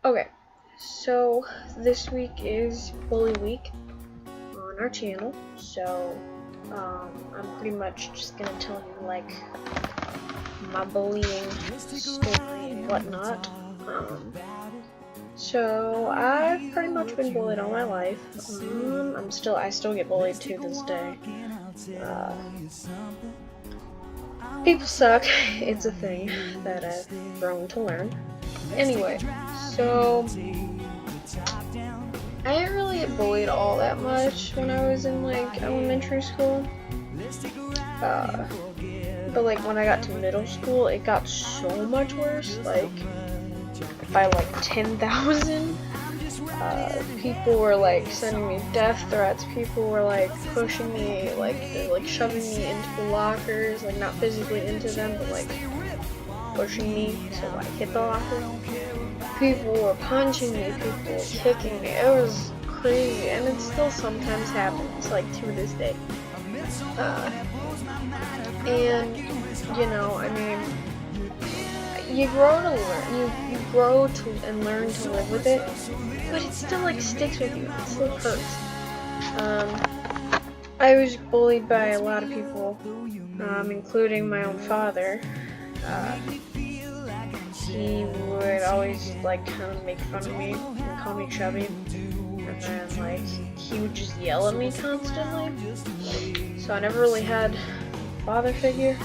Okay, so this week is Bully Week on our channel, so I'm pretty much just gonna tell you like my bullying story and whatnot. So I've pretty much been bullied all my life. I still get bullied to this day. People suck. It's a thing that I've grown to learn. Anyway, so I didn't really get bullied all that much when I was in like elementary school. But like when I got to middle school, it got so much worse. Like by like 10,000. People were like sending me death threats. People were like pushing me, like shoving me into the lockers, like not physically into them, but like pushing me to like hit the locker. People were punching me. People were kicking me. It was crazy, and it still sometimes happens, like to this day. And you know, I mean, you grow to learn. You grow to and learn to live with it, but it still like sticks with you. It still hurts. I was bullied by a lot of people, including my own father. He would always like kind of make fun of me and call me chubby, and then like he would just yell at me constantly. So I never really had a father figure.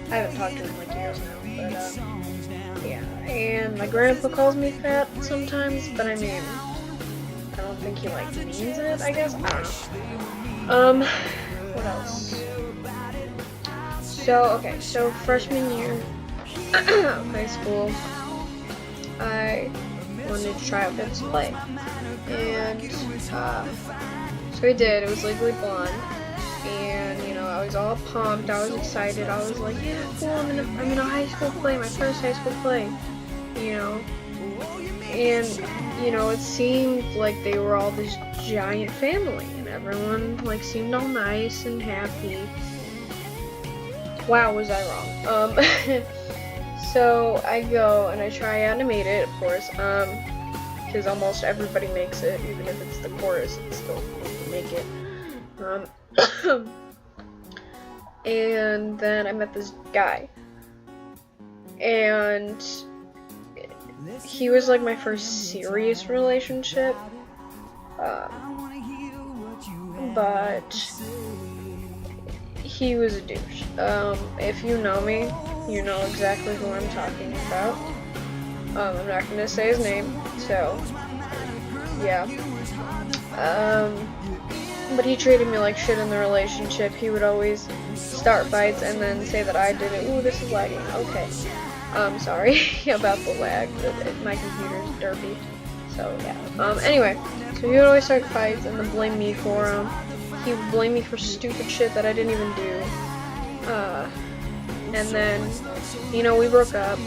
I haven't talked to him in like years now, but yeah. And my grandpa calls me fat sometimes, but I mean, I don't think he like means it. I guess I don't know. What else? So freshman year of high school, I wanted to try out for display, and so I did. It was Legally Blonde, and you know, I was all pumped. I was excited. I was like, yeah, cool. I'm in a high school play, my first high school play, you know. And you know, it seemed like they were all this giant family, and everyone like seemed all nice and happy. Wow, was I wrong? So I go and I try out and I made it, of course, because almost everybody makes it, even if it's the chorus, it's still make it. And then I met this guy, and he was like my first serious relationship, but he was a douche. If you know me, you know exactly who I'm talking about. I'm not gonna say his name, so yeah. But he treated me like shit in the relationship. He would always start fights and then say that I did it. Ooh, this is lagging. Okay. Sorry about the lag. My computer's derpy. So yeah. Anyway, so he would always start fights and then blame me for them. He would blame me for stupid shit that I didn't even do. And then, you know, we broke up.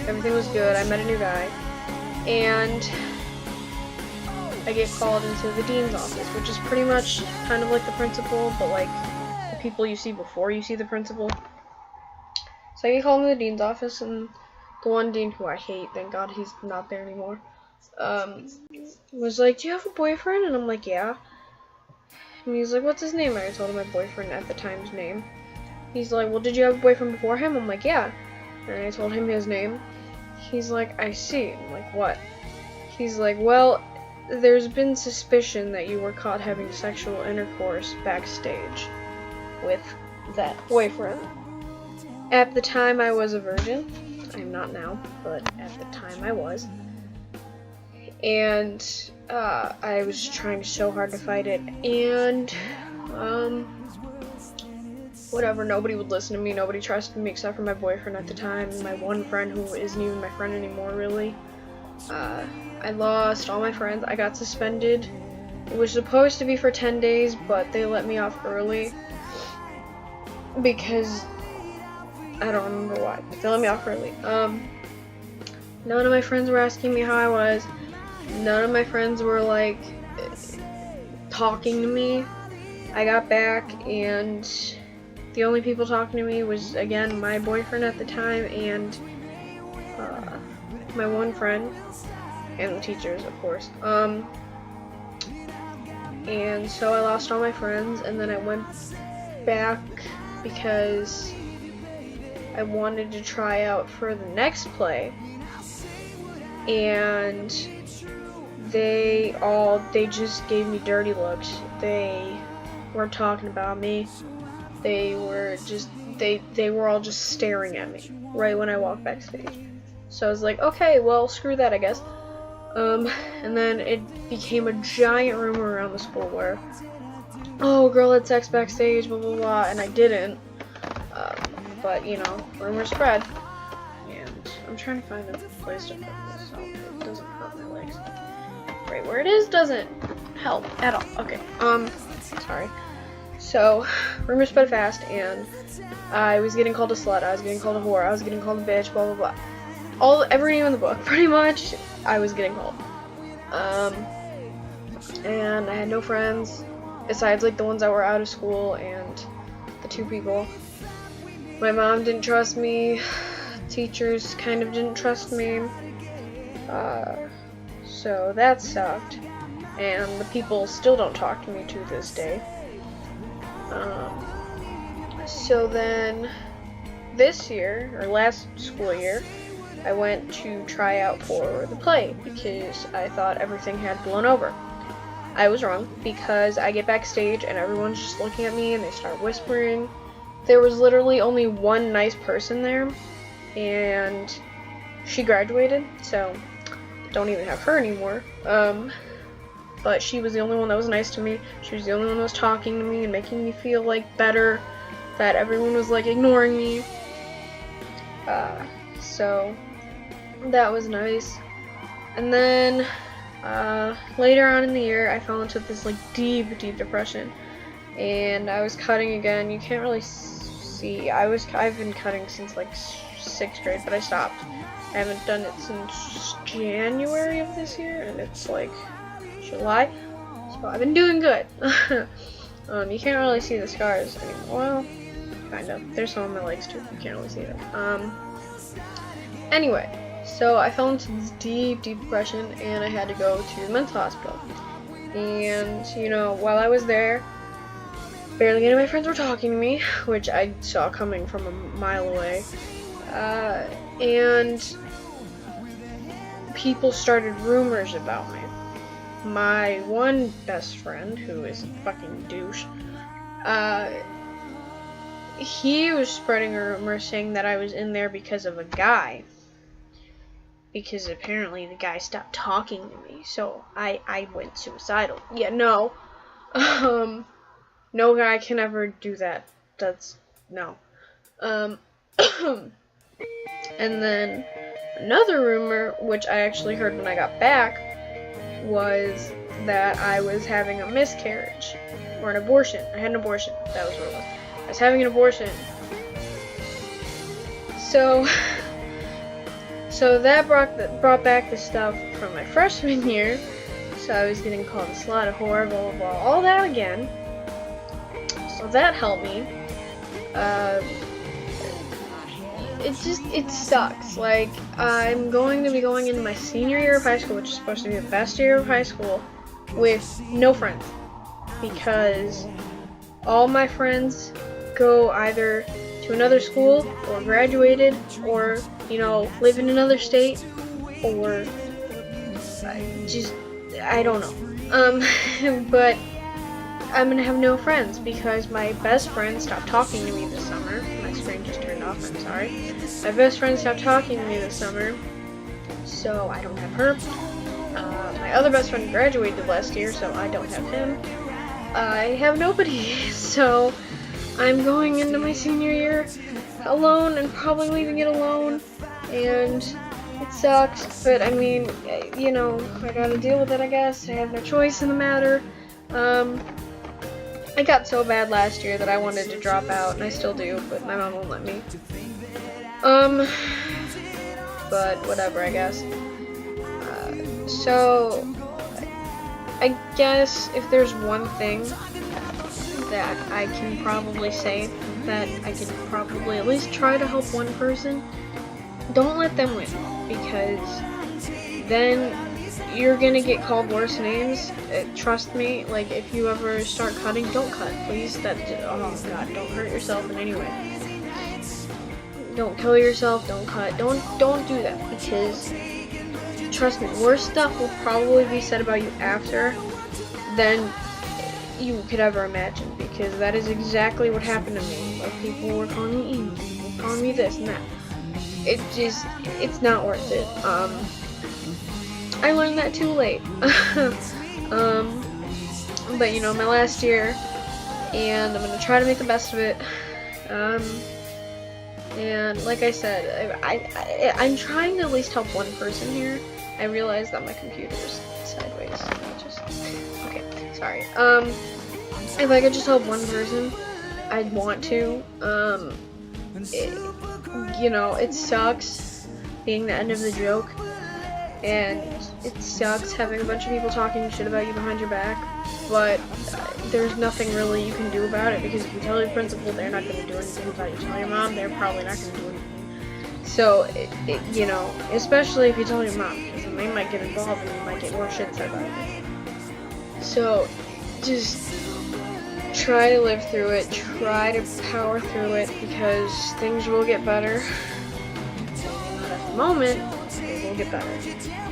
Everything was good. I met a new guy. And I get called into the dean's office, which is pretty much kind of like the principal, but like the people you see before you see the principal. So I get called into the dean's office, and the one dean who I hate, thank God he's not there anymore, was like, do you have a boyfriend? And I'm like, yeah. And he's like, what's his name? And I told him my boyfriend at the time's name. He's like, well, did you have a boyfriend before him? I'm like, yeah. And I told him his name. He's like, I see. I'm like, what? He's like, well, there's been suspicion that you were caught having sexual intercourse backstage with that boyfriend. At the time, I was a virgin. I'm not now, but at the time I was. And I was trying so hard to fight it, and whatever, nobody would listen to me, nobody trusted me except for my boyfriend at the time, and my one friend who isn't even my friend anymore, really. I lost all my friends. I got suspended. It was supposed to be for 10 days, but they let me off early because I don't remember why, but they let me off early. None of my friends were asking me how I was. None of my friends were like talking to me. I got back, and the only people talking to me was, again, my boyfriend at the time and my one friend. and the teachers, of course. And so I lost all my friends, and then I went back because I wanted to try out for the next play, and they just gave me dirty looks. They weren't talking about me. They were all just staring at me right when I walked backstage. So I was like, okay, well, screw that, I guess. And then it became a giant rumor around the school where, oh, girl had sex backstage, blah, blah, blah, and I didn't. But, you know, rumors spread. And I'm trying to find a place to put this so it doesn't hurt my legs. Right where it is doesn't help at all. Okay, sorry. So, rumors spread fast, and I was getting called a slut, I was getting called a whore, I was getting called a bitch, blah, blah, blah. Every name in the book, pretty much, I was getting called. And I had no friends, besides, like, the ones that were out of school, and the 2 people. My mom didn't trust me, teachers kind of didn't trust me, so that sucked, and the people still don't talk to me to this day. So then, this year, or last school year, I went to try out for the play, because I thought everything had blown over. I was wrong, because I get backstage, and everyone's just looking at me, and they start whispering. There was literally only one nice person there, and she graduated, so don't even have her anymore. But she was the only one that was nice to me. She was the only one that was talking to me and making me feel, like, better, that everyone was, like, ignoring me. So that was nice. And then later on in the year, I fell into this, like, deep depression, and I was cutting again. You can't really see. I've been cutting since, like, 6th grade, but I stopped. I haven't done it since January of this year, and it's, like, July, so I've been doing good. You can't really see the scars anymore. Well, kind of. There's some on my legs too. You can't really see them. Anyway, so I fell into this deep depression, and I had to go to the mental hospital. And, you know, while I was there, barely any of my friends were talking to me, which I saw coming from a mile away. And people started rumors about me. My one best friend, who is a fucking douche, he was spreading a rumor saying that I was in there because of a guy. Because apparently the guy stopped talking to me, so I went suicidal. Yeah, no. No guy can ever do that. That's, no. And then another rumor, which I actually heard when I got back, was that I was having a miscarriage, or an abortion. I had an abortion, that was what it was. I was having an abortion. So that brought back the stuff from my freshman year, so I was getting called a slut, a whore, blah, blah, blah, all that again. So that helped me. It sucks. Like, I'm going to be going into my senior year of high school, which is supposed to be the best year of high school, with no friends. Because all my friends go either to another school, or graduated, or, you know, live in another state, or I don't know. But I'm gonna have no friends because my best friend stopped talking to me this summer. My screen just turned off, I'm sorry. My best friend stopped talking to me this summer, so I don't have her. My other best friend graduated last year, so I don't have him. I have nobody, so I'm going into my senior year alone and probably leaving it alone, and it sucks, but I mean, you know, I gotta deal with it, I guess. I have no choice in the matter. I got so bad last year that I wanted to drop out, and I still do, but my mom won't let me. But whatever, I guess. So, I guess if there's one thing that I can probably say that I can probably at least try to help one person, don't let them win, because then you're gonna get called worse names. Trust me. Like, if you ever start cutting, don't cut, please. Oh God, don't hurt yourself in any way. Don't kill yourself. Don't cut. Don't do that, because trust me, worse stuff will probably be said about you after than you could ever imagine, because that is exactly what happened to me. Like, people were calling me emo, people were calling me this and that. It's not worth it. I learned that too late. But you know, my last year, and I'm gonna try to make the best of it. And like I said, I'm trying to at least help one person here. I realize that my computer's sideways. Okay, sorry. If I could just help one person, I'd want to. You know, it sucks being the end of the joke, and it sucks having a bunch of people talking shit about you behind your back, but there's nothing really you can do about it, because if you tell your principal, they're not going to do anything about it. If you tell your mom, they're probably not going to do anything. So, you know, especially if you tell your mom, because then they might get involved and you might get more shit said about it. So, just try to live through it, try to power through it, because things will get better. Not at the moment, they will get better.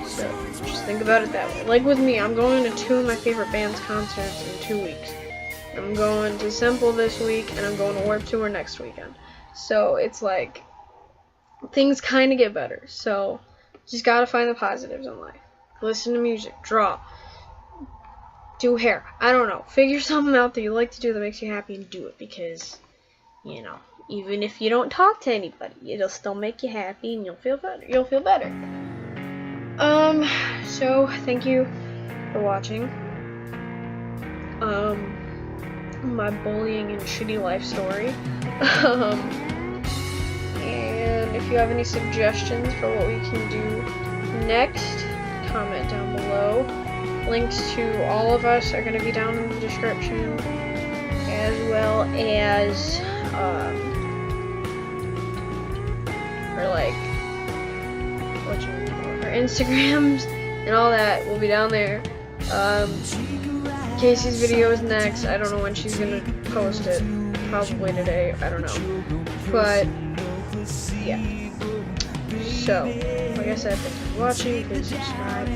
So just think about it that way. Like with me, I'm going to 2 of my favorite band's concerts in 2 weeks. I'm going to Simple this week, and I'm going to Warped Tour next weekend. So it's like, things kind of get better. So just gotta find the positives in life. Listen to music, draw, do hair, I don't know, figure something out that you like to do that makes you happy, and do it, because, you know, even if you don't talk to anybody, it'll still make you happy and you'll feel better. So thank you for watching my bullying and shitty life story. And if you have any suggestions for what we can do next, comment down below. Links to all of us are going to be down in the description, as well as our Instagrams and all that will be down there. Casey's video is next. I don't know when she's going to post it. Probably today. I don't know. But yeah. So, like I said, thank you for watching. Please subscribe.